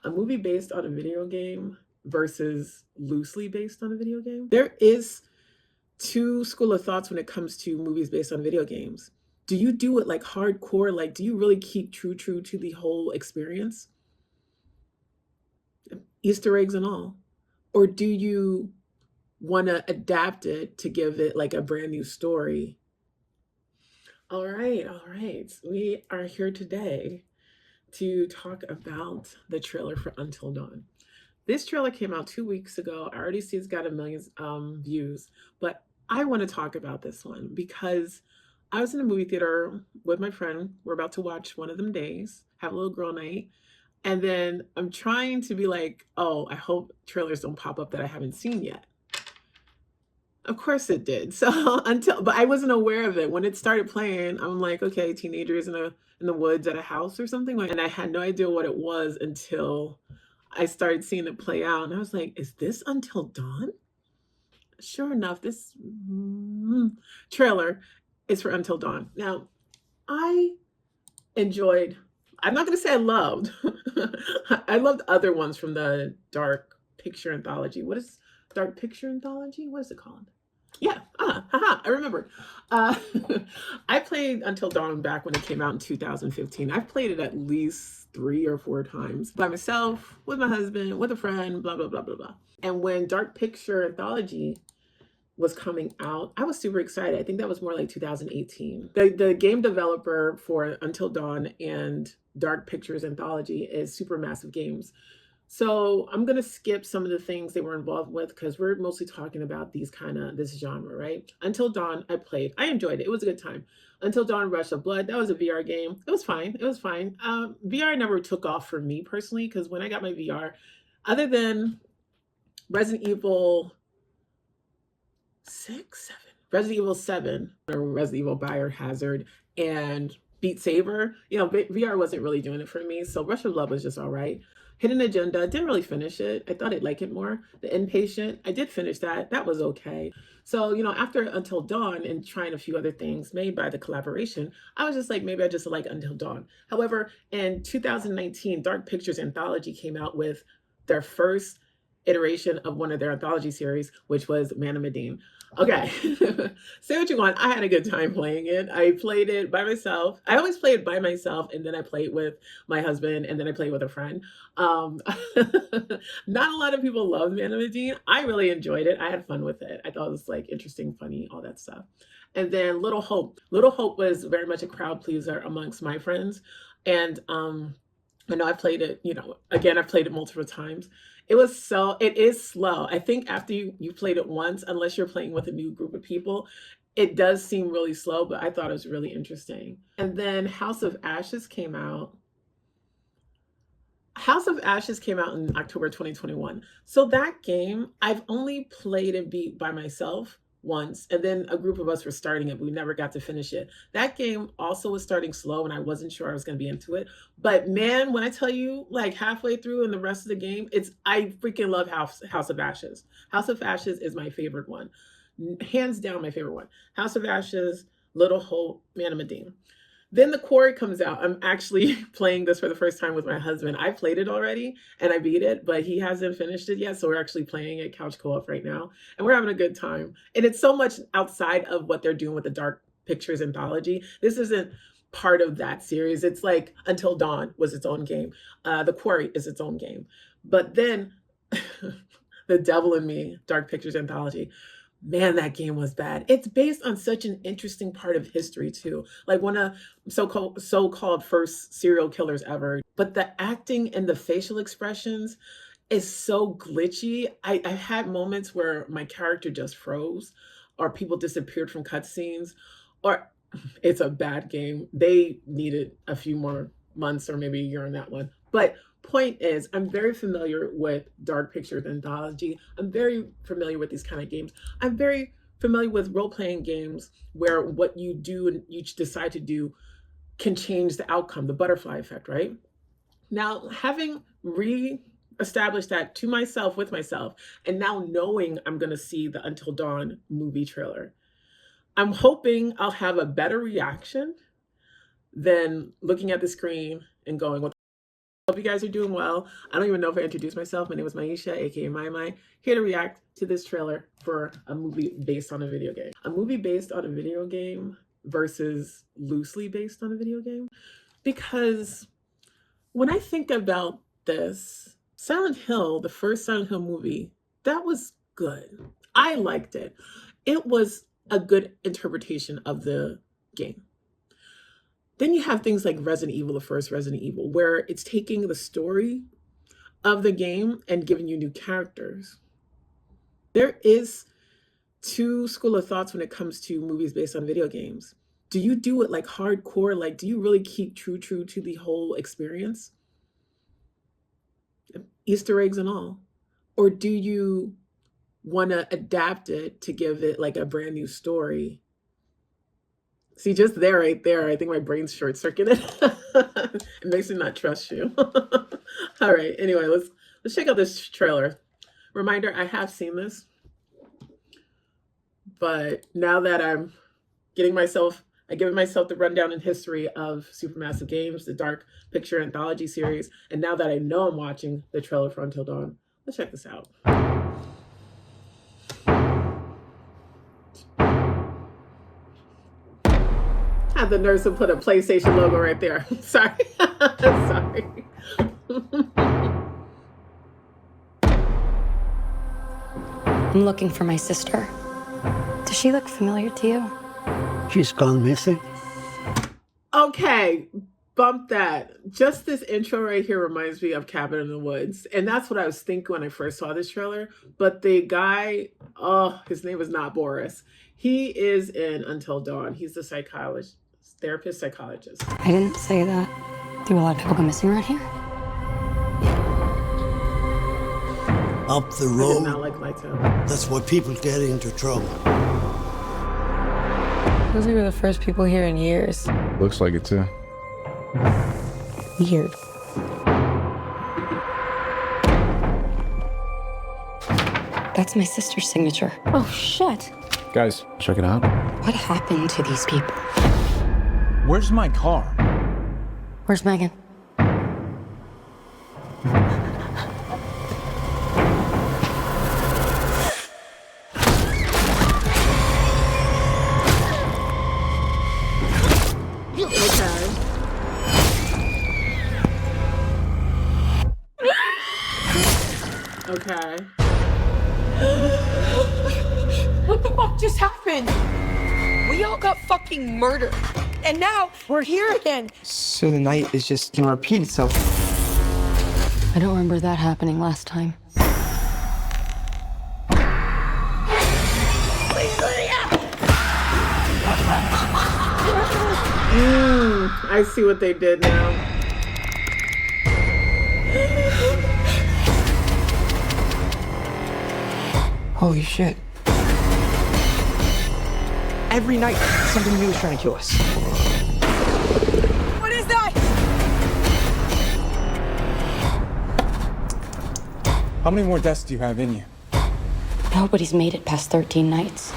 a movie based on a video game versus loosely based on a video game. There is two school of thoughts when it comes to movies based on video games. Do you do it like hardcore? Like, do you really keep true to the whole experience? Easter eggs and all? Or do you want to adapt it to give it like a brand new story? All right, all right. We are here today to talk about the trailer for Until Dawn. This trailer came out 2 weeks ago. I already see it's got a million views, but I want to talk about this one because I was in a movie theater with my friend. We're about to watch One of Them Days, have a little girl night. And then I'm trying to be like, oh, I hope trailers don't pop up that I haven't seen yet. Of course it did. So but I wasn't aware of it. When it started playing, I'm like, okay, teenagers in the woods at a house or something. And I had no idea what it was until I started seeing it play out. And I was like, is this Until Dawn? Sure enough, this trailer is for Until Dawn. Now, I enjoyed, I'm not going to say I loved, I loved other ones from the Dark Picture Anthology. What is Dark Picture Anthology? What is it called? Yeah, haha, I remember. Uh, I played Until Dawn back when it came out in 2015. I've played it at least 3 or 4 times by myself, with my husband, with a friend, blah, blah, blah, blah, blah. And when Dark Picture Anthology was coming out, I was super excited. I think that was more like 2018. The game developer for Until Dawn and Dark Pictures Anthology is Supermassive Games. So I'm gonna skip some of the things they were involved with because we're mostly talking about this genre, right? Until Dawn, I played. I enjoyed it. It was a good time. Until Dawn, Rush of Blood. That was a VR game. It was fine. It was fine. VR never took off for me personally because when I got my VR, other than Resident Evil Resident Evil 7, or Resident Evil Biohazard, and Beat Saber, VR wasn't really doing it for me. So Rush of Love was just all right. Hidden Agenda, didn't really finish it. I thought I'd like it more. The Inpatient, I did finish that. That was okay. So, after Until Dawn and trying a few other things made by the collaboration, I was just like, maybe I just like Until Dawn. However, in 2019, Dark Pictures Anthology came out with their first iteration of one of their anthology series, which was Man of Medine. Okay, say what you want. I had a good time playing it. I played it by myself. I always play it by myself, and then I play it with my husband, and then I play with a friend. Um, not a lot of people love Man of Medine. I really enjoyed it. I had fun with it. I thought it was like interesting, funny, all that stuff. And then Little Hope. Little Hope was very much a crowd pleaser amongst my friends, and I know I played it. Again, I've played it multiple times. It is slow. I think after you played it once, unless you're playing with a new group of people, it does seem really slow, but I thought it was really interesting. And then House of Ashes came out. House of Ashes came out in October 2021. So that game, I've only played and beat by myself once, and then a group of us were starting it, but we never got to finish it. That game also was starting slow, and I wasn't sure I was going to be into it. But man, when I tell you, like halfway through and the rest of the game, I freaking love House of Ashes. House of Ashes is my favorite one, hands down my favorite one. House of Ashes, Little Hope, Man of Medine. Then The Quarry comes out. I'm actually playing this for the first time with my husband. I played it already and I beat it, but he hasn't finished it yet. So we're actually playing it couch co-op right now. And we're having a good time. And it's so much outside of what they're doing with the Dark Pictures Anthology. This isn't part of that series. It's like Until Dawn was its own game. The Quarry is its own game. But then The Devil in Me, Dark Pictures Anthology. Man, that game was bad. It's based on such an interesting part of history too, like one of so-called first serial killers ever. But the acting and the facial expressions is so glitchy. I had moments where my character just froze, or people disappeared from cutscenes, or it's a bad game. They needed a few more months or maybe a year on that one. But point is, I'm very familiar with Dark Pictures Anthology. I'm very familiar with these kind of games. I'm very familiar with role-playing games where what you do and you decide to do can change the outcome, the butterfly effect, right? Now, having re-established that to myself, with myself, and now knowing I'm going to see the Until Dawn movie trailer, I'm hoping I'll have a better reaction than looking at the screen and going, what Hope you guys are doing well. I don't even know if I introduced myself. My name is Maisha, aka Mai, here to react to this trailer for a movie based on a video game. A movie based on a video game versus loosely based on a video game. Because when I think about this, Silent Hill, the first Silent Hill movie, that was good. I liked it. It was a good interpretation of the game. Then you have things like Resident Evil, the first Resident Evil, where it's taking the story of the game and giving you new characters. There is two school of thoughts when it comes to movies based on video games. Do you do it like hardcore? Like, do you really keep true to the whole experience? Easter eggs and all? Or do you want to adapt it to give it like a brand new story? See, just there, right there, I think my brain's short-circuited. It makes me not trust you. All right, anyway, let's check out this trailer. Reminder, I have seen this, but now that I'm giving myself the rundown in history of Supermassive Games, the Dark Picture Anthology series, and now that I know I'm watching the trailer for Until Dawn, let's check this out. Had the nurse put a PlayStation logo right there. Sorry. Sorry. I'm looking for my sister. Does she look familiar to you? She's gone missing. Okay, bump that. Just this intro right here reminds me of Cabin in the Woods. And that's what I was thinking when I first saw this trailer. But the guy, oh, his name is not Boris. He is in Until Dawn. He's the psychologist. Therapist, psychologist. I didn't say that. Do a lot of people go missing around here? Up the I road. did not like lights out. That's why people get into trouble. Those were the first people here in years. Looks like it too. Weird. That's my sister's signature. Oh, shit. Guys, check it out. What happened to these people? Where's my car? Where's Megan? Okay. What the fuck just happened? We all got fucking murdered. And now we're here again. So the night is just gonna repeat itself. I don't remember that happening last time. I see what they did now. Holy shit. Every night, something new is trying to kill us. What is that? How many more deaths do you have in you? Nobody's made it past 13 nights.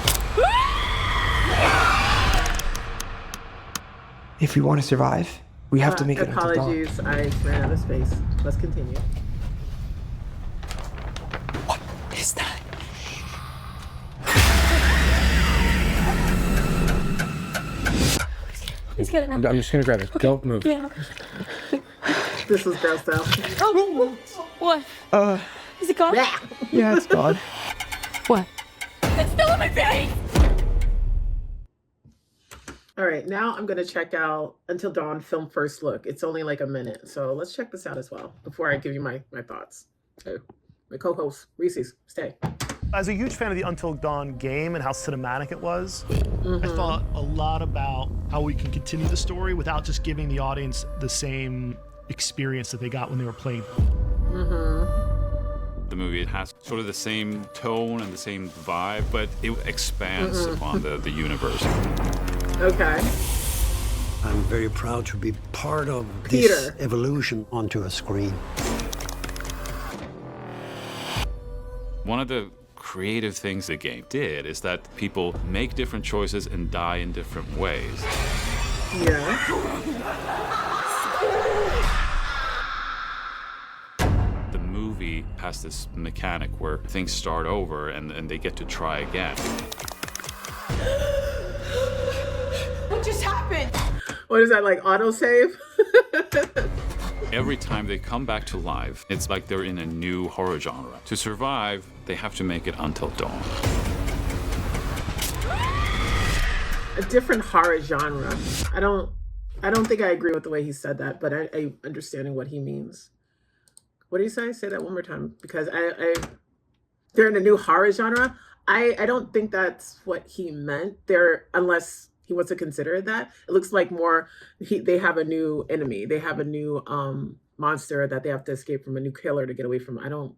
If we want to survive, we have to make it until dawn. Apologies, I ran out of space. Let's continue. What is that? He's getting I'm just gonna grab it. Okay. Don't move. Yeah. This was gross out. Oh, what? Is it gone? Yeah, it's gone. What? It's still in my face! All right, now I'm gonna check out Until Dawn film first look. It's only like a minute, so let's check this out as well before I give you my thoughts. Okay. My co-host, Reese's, stay. As a huge fan of the Until Dawn game and how cinematic it was, I thought a lot about how we can continue the story without just giving the audience the same experience that they got when they were playing. The movie, it has sort of the same tone and the same vibe, but it expands upon the universe. Okay. I'm very proud to be part of Peter. this evolution onto a screen. One of the creative things the game did is that people make different choices and die in different ways. Yeah. movie has this mechanic where things start over and they get to try again. What just happened? What is that, like autosave? Every time they come back to life, it's like they're in a new horror genre. To survive, they have to make it until dawn. A different horror genre. I don't think I agree with the way he said that, but I understanding what he means. What did he say? Say that one more time, because they're in a new horror genre. I don't think that's what he meant there, unless he wants to consider it that. It looks like more they have a new enemy. They have a new monster that they have to escape from, a new killer to get away from. I don't.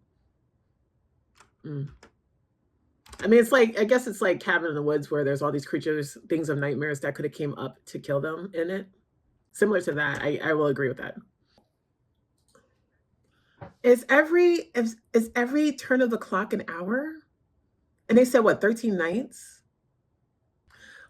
I mean, it's like, I guess it's like Cabin in the Woods, where there's all these creatures, things of nightmares that could have came up to kill them in it. Similar to that, I will agree with that. Is every turn of the clock an hour? And they said, what, 13 nights?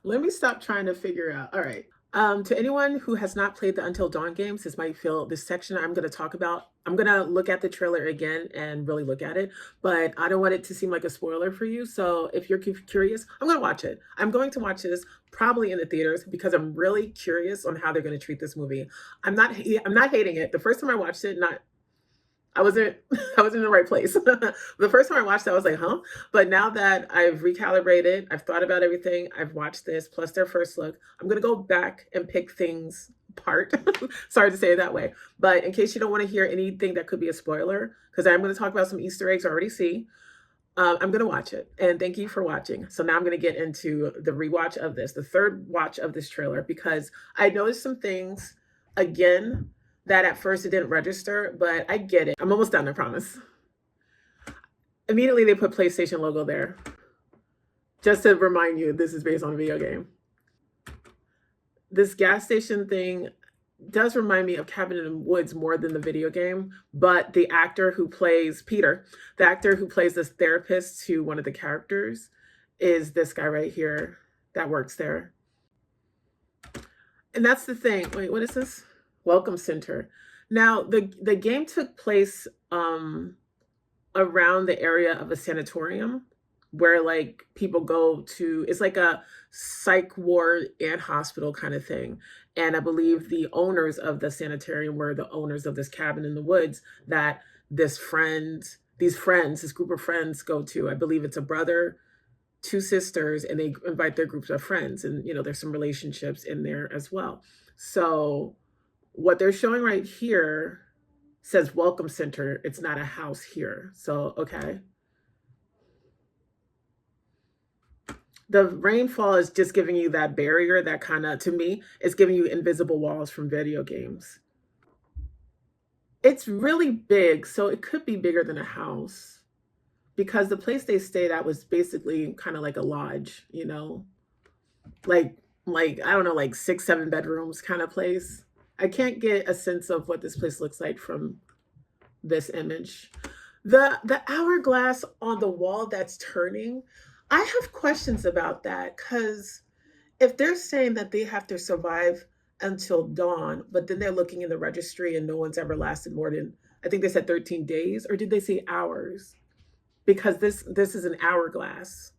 Let me stop trying to figure out. All right. To anyone who has not played the Until Dawn games, this might feel, this section I'm going to talk about, I'm going to look at the trailer again and really look at it, but I don't want it to seem like a spoiler for you. So if you're curious, I'm going to watch it. I'm going to watch this probably in the theaters because I'm really curious on how they're going to treat this movie. I'm not hating it. The first time I watched it, I wasn't in the right place. The first time I watched it, I was like, huh? But now that I've recalibrated, I've thought about everything, I've watched this, plus their first look, I'm going to go back and pick things apart. Sorry to say it that way. But in case you don't want to hear anything that could be a spoiler, because I'm going to talk about some Easter eggs I already see, I'm going to watch it. And thank you for watching. So now I'm going to get into the rewatch of this, the third watch of this trailer, because I noticed some things, again, that at first it didn't register, but I get it. I'm almost done, I promise. Immediately they put PlayStation logo there. Just to remind you, this is based on a video game. This gas station thing does remind me of Cabin in the Woods more than the video game, but the actor who plays Peter, the actor who plays this therapist to one of the characters, is this guy right here that works there. And that's the thing. Wait, what is this? Welcome Center. Now, the game took place around the area of a sanatorium where like people go to, it's like a psych ward and hospital kind of thing. And I believe the owners of the sanitarium were the owners of this cabin in the woods that this group of friends go to. I believe it's a brother, two sisters, and they invite their groups of friends. And, you know, there's some relationships in there as well. So what they're showing right here says Welcome Center. It's not a house here. So, okay. The rainfall is just giving you that barrier that kind of, to me, is giving you invisible walls from video games. It's really big, so it could be bigger than a house because the place they stayed at was basically kind of like a lodge, you know, like I don't know, like 6-7 bedrooms kind of place. I can't get a sense of what this place looks like from this image. The hourglass on the wall that's turning, I have questions about that, because if they're saying that they have to survive until dawn, but then they're looking in the registry and no one's ever lasted more than, I think they said 13 days, or did they say hours? Because this is an hourglass.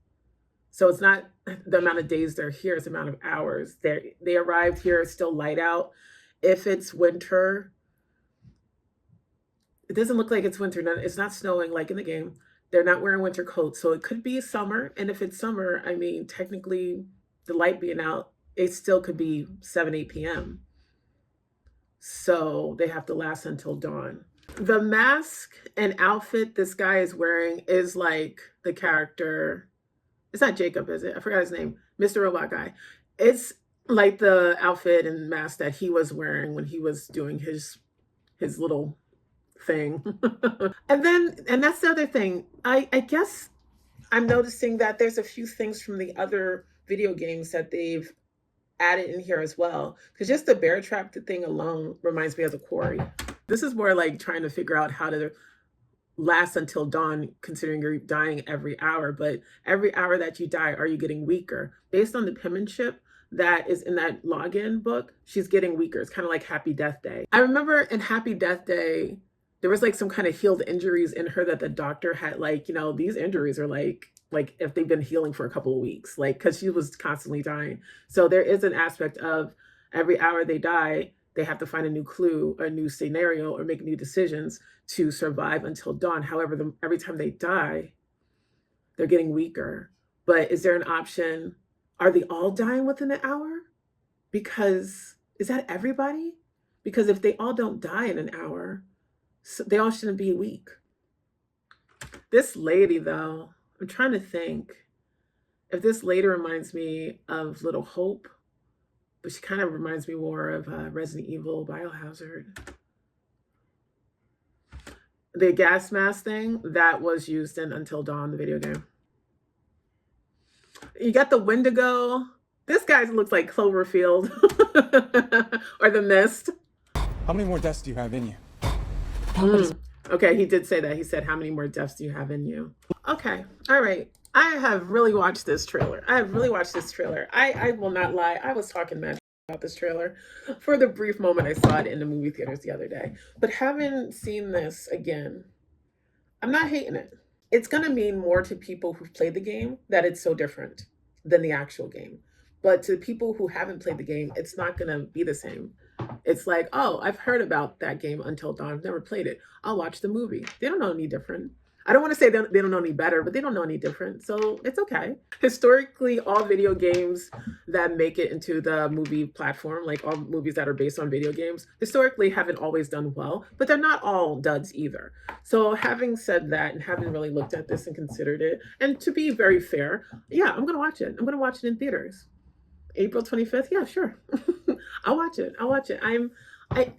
So it's not the amount of days they're here, it's the amount of hours. They arrived here, it's still light out. If it's winter, it doesn't look like it's winter. It's not snowing like in the game. They're not wearing winter coats. So it could be summer. And if it's summer, I mean, technically the light being out, it still could be 7, 8 p.m. So they have to last until dawn. The mask and outfit this guy is wearing is like the character. It's not Jacob, is it? I forgot his name. Mr. Robot Guy. It's like the outfit and mask that he was wearing when he was doing his little thing. and that's the other thing. I guess I'm noticing that there's a few things from the other video games that they've added in here as well. Because just the bear trap thing alone reminds me of the Quarry. This is more like trying to figure out how to last until dawn, considering you're dying every hour. But every hour that you die, are you getting weaker? Based on the penmanship that is in that login book, she's getting weaker. It's kind of like Happy Death Day. I remember in Happy Death Day, there was like some kind of healed injuries in her that the doctor had, like, you know, these injuries are like if they've been healing for a couple of weeks, like, because she was constantly dying. So there is an aspect of every hour they die, they have to find a new clue, a new scenario, or make new decisions to survive until dawn. However, every time they die, they're getting weaker. But is there an option? Are they all dying within an hour? Because is that everybody? Because if they all don't die in an hour, so they all shouldn't be weak. This lady, though, I'm trying to think if this lady reminds me of Little Hope, but she kind of reminds me more of Resident Evil Biohazard. The gas mask thing that was used in Until Dawn, the video game. You got the Wendigo. This guy looks like Cloverfield or The Mist. How many more deaths do you have in you? Okay, he did say that. He said, how many more deaths do you have in you? Okay, all right. I have really watched this trailer. I will not lie. I was talking mad about this trailer for the brief moment I saw it in the movie theaters the other day. But having seen this again, I'm not hating it. It's going to mean more to people who've played the game that it's so different than the actual game. But to people who haven't played the game, it's not going to be the same. It's like, oh, I've heard about that game Until Dawn. I've never played it. I'll watch the movie. They don't know any different. I don't want to say they don't know any better, but they don't know any different. So it's okay. Historically, all video games that make it into the movie platform, like all movies that are based on video games, historically haven't always done well, but they're not all duds either. So having said that and having really looked at this and considered it, and to be very fair, yeah, I'm going to watch it. I'm going to watch it in theaters. April 25th? Yeah, sure. I'll watch it.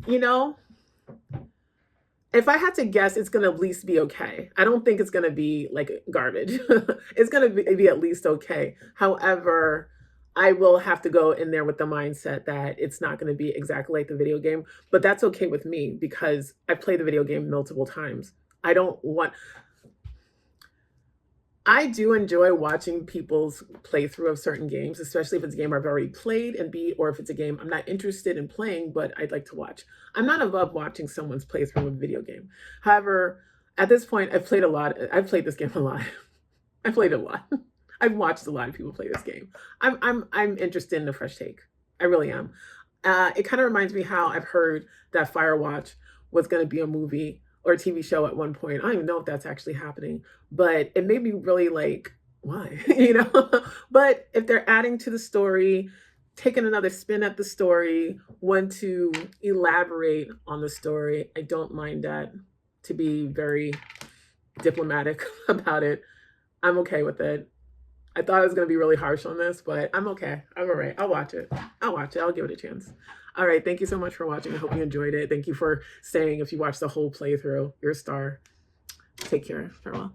You know, if I had to guess, it's going to at least be okay. I don't think it's going to be like garbage. It's going to be at least okay. However, I will have to go in there with the mindset that it's not going to be exactly like the video game, but that's okay with me because I've played the video game multiple times. I do enjoy watching people's playthrough of certain games, especially if it's a game I've already played, or if it's a game I'm not interested in playing, but I'd like to watch. I'm not above watching someone's playthrough of a video game. However, at this point, I've played a lot. I've played this game a lot. I've played a lot. I've watched a lot of people play this game. I'm interested in a fresh take. I really am. It kind of reminds me how I've heard that Firewatch was going to be a movie or a TV show at one point. I don't even know if that's actually happening, but it made me really like, why? You know? But if they're adding to the story, taking another spin at the story, want to elaborate on the story, I don't mind that, to be very diplomatic about it. I'm okay with it. I thought I was going to be really harsh on this, but I'm okay. I'm all right. I'll watch it. I'll give it a chance. All right. Thank you so much for watching. I hope you enjoyed it. Thank you for staying. If you watched the whole playthrough, you're a star. Take care. Farewell.